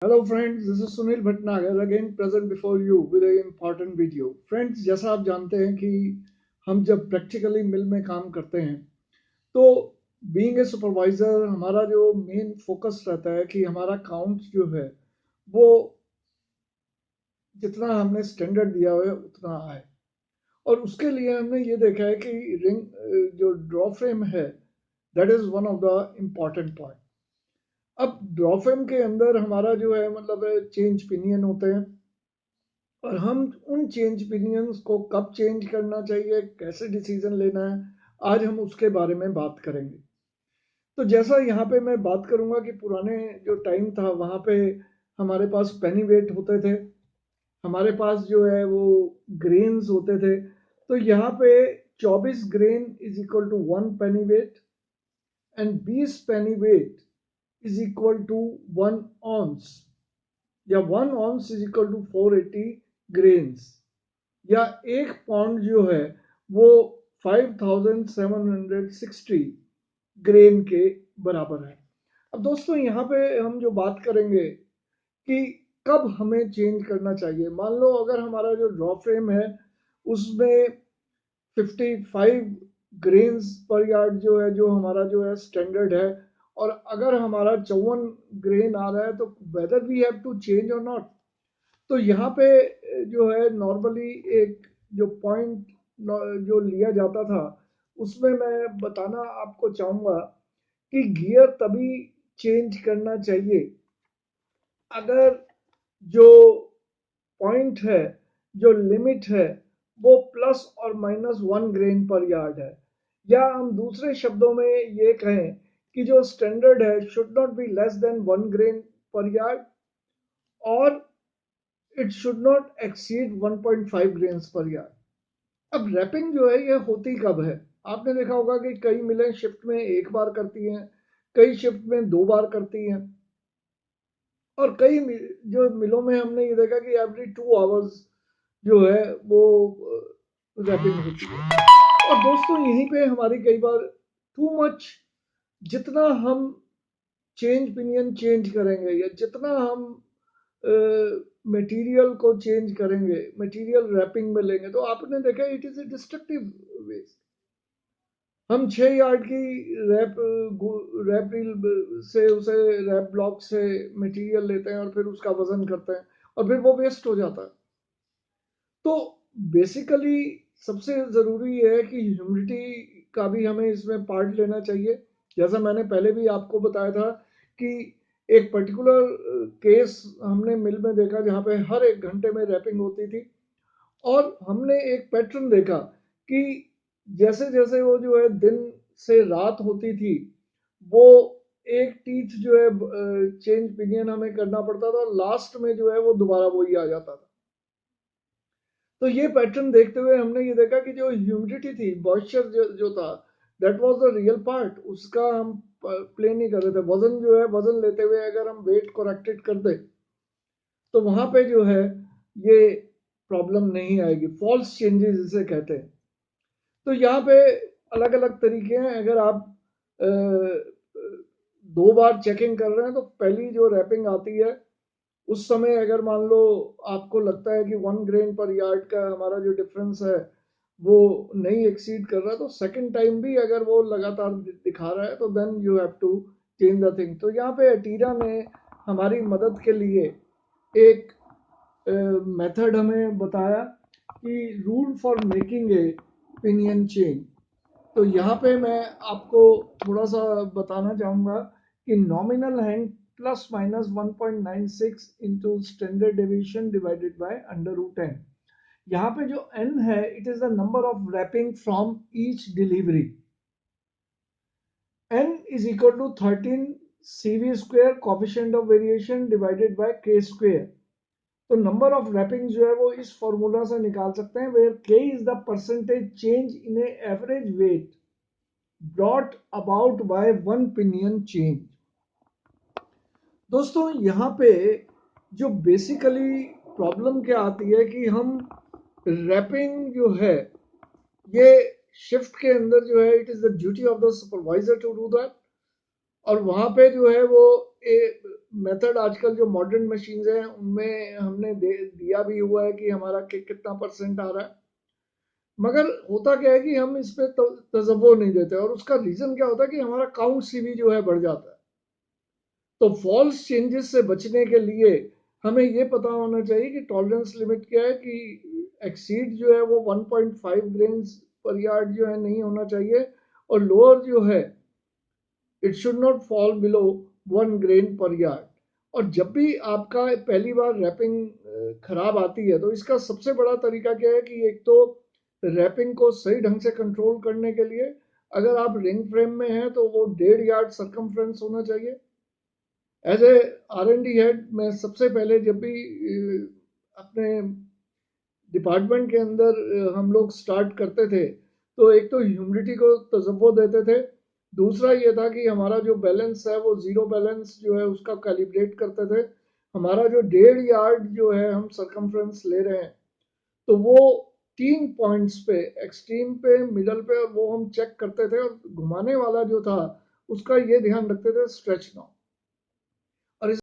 Hello friends, this is Sunil Bhatnagar again present before you with an important video. Friends, जैसा आप जानते हैं कि हम जब प्रैक्टिकली मिल में काम करते हैं तो बीइंग ए सुपरवाइजर हमारा जो मेन फोकस रहता है कि हमारा काउंट जो है वो जितना हमने स्टैंडर्ड दिया हुआ है उतना आए। और उसके लिए हमने ये देखा है कि रिंग जो ड्रॉ फ्रेम है that is one of the important point. अब ड्रॉ फ्रेम के अंदर हमारा जो है मतलब चेंज पिनियन होते हैं और हम उन चेंज पिनियंस को कब चेंज करना चाहिए, कैसे डिसीजन लेना है, आज हम उसके बारे में बात करेंगे। तो जैसा यहाँ पे मैं बात करूंगा कि पुराने जो टाइम था वहाँ पे हमारे पास पेनी वेट होते थे, हमारे पास जो है वो ग्रेन्स होते थे। तो यहाँ पे 24 grain is equal to 1 penny weight and 20 penny weight is equal to 1 ounce या 1 ounce is equal to 480 grains या एक पॉन्ड जो है वो 5760 ग्रेन के बराबर है। अब दोस्तों यहाँ पे हम जो बात करेंगे कि कब हमें चेंज करना चाहिए। मान लो अगर हमारा जो ड्रॉ फ्रेम है उसमें 55 ग्रेन्स पर यार्ड जो है जो हमारा जो है स्टैंडर्ड है और अगर हमारा 54 ग्रेन आ रहा है तो whether we have to change और नॉट। तो यहाँ पे जो है नॉर्मली एक जो पॉइंट जो लिया जाता था उसमें मैं बताना आपको चाहूँगा कि गियर तभी चेंज करना चाहिए अगर जो पॉइंट है, जो लिमिट है वो प्लस और माइनस 1 ग्रेन पर यार्ड है, या हम दूसरे शब्दों में ये कहें कि जो स्टैंडर्ड है should not be less than 1 grain पर यार्ड और it should not exceed 1.5 grains पर यार्ड। अब रैपिंग जो है ये होती कब है? आपने देखा होगा कि कई मिलें शिफ्ट में एक बार करती हैं, कई शिफ्ट में 2 बार करती हैं और कई जो मिलों में हमने ये देखा कि एवरी 2 आवर्स जो है वो रैपिंग होती है। और दोस्तों यहीं पे हमारी कई बार टू मच, जितना हम चेंज पिनियन चेंज करेंगे या जितना हम मटेरियल को चेंज करेंगे, मटेरियल रैपिंग में लेंगे, तो आपने देखा it is a destructive waste. हम 6 यार्ड की रैप रैप रील से उसे रैप ब्लॉक से मटेरियल लेते हैं और फिर उसका वजन करते हैं और फिर वो वेस्ट हो जाता है। तो बेसिकली सबसे ज़रूरी है कि ह्यूमिडिटी का भी हमें इसमें पार्ट लेना चाहिए। जैसा मैंने पहले भी आपको बताया था कि एक पर्टिकुलर केस हमने मिल में देखा जहाँ पे हर 1 घंटे में रैपिंग होती थी और हमने एक पैटर्न देखा कि जैसे जैसे वो जो है दिन से रात होती थी वो एक टीथ जो है चेंज पिनियन हमें करना पड़ता था और लास्ट में जो है वो दोबारा वही आ जाता था। तो ये पैटर्न देखते हुए हमने ये देखा कि जो ह्यूमिडिटी थी, मॉइस्चर जो था, that was the real part. उसका हम प्ले नहीं कर रहे थे। वजन जो है, वजन लेते हुए अगर हम वेट करेक्टेड कर दे तो वहां पे जो है ये प्रॉब्लम नहीं आएगी। फॉल्स चेंजेस इसे कहते हैं। तो यहाँ पे अलग अलग तरीके हैं। अगर आप 2 बार चेकिंग कर रहे हैं तो पहली जो रैपिंग आती है उस समय अगर मान लो आपको लगता है कि 1 ग्रेन पर यार्ड का हमारा जो डिफरेंस है वो नहीं एक्सीड कर रहा, तो सेकंड टाइम भी अगर वो लगातार दिखा रहा है तो then you have to change the thing. तो यहाँ पे अटीरा ने हमारी मदद के लिए एक मेथड हमें बताया कि rule for making a pinion change. तो यहाँ पे मैं आपको थोड़ा सा बताना चाहूँगा कि nominal hank plus minus 1.96 into standard deviation divided by under root n. यहाँ पे जो n है it is the number of wrapping from each delivery. n is equal to 13 CV square coefficient of variation divided by k square. तो number of wrapping जो है वो इस formula से निकाल सकते हैं where k is the percentage change in a average weight brought about by 1 pinion change. दोस्तों यहाँ पे जो बेसिकली प्रॉब्लम क्या आती है कि हम रैपिंग जो है ये शिफ्ट के अंदर जो है it is the duty of the supervisor to do that. और वहाँ पे जो है वो मेथड आजकल जो मॉडर्न मशीन्स हैं उनमें हमने दिया भी हुआ है कि हमारा कितना परसेंट आ रहा है, मगर होता क्या है कि हम इस पे तजव्वो नहीं देते, और उसका रीज़न क्या होता है कि हमारा काउंट सीवी जो है बढ़ जाता है। तो फॉल्स चेंजेस से बचने के लिए हमें ये पता होना चाहिए कि टॉलरेंस लिमिट क्या है, कि एक्सीड जो है वो 1.5 ग्रेन्स पर यार्ड जो है नहीं होना चाहिए, और लोअर जो है it should not fall below 1 grain पर यार्ड। और जब भी आपका पहली बार रैपिंग खराब आती है तो इसका सबसे बड़ा तरीका क्या है कि एक तो रैपिंग को सही ढंग से कंट्रोल करने के लिए अगर आप रिंग फ्रेम में हैं तो वो 1.5 यार्ड सरकमफ्रेंस होना चाहिए। एज ए R&D हेड मैं सबसे पहले जब भी अपने डिपार्टमेंट के अंदर हम लोग स्टार्ट करते थे तो एक तो ह्यूमिडिटी को तसव्वो देते थे, दूसरा ये था कि हमारा जो बैलेंस है वो जीरो बैलेंस जो है उसका कैलिब्रेट करते थे। हमारा जो 1.5 यार्ड जो है हम सरकमफ्रेंस ले रहे हैं तो वो 3 पॉइंट्स पे, एक्सट्रीम पे, मिडल पे, और वो हम चेक करते थे, और घुमाने वाला जो था उसका ये ध्यान रखते थे स्ट्रेच ना हो।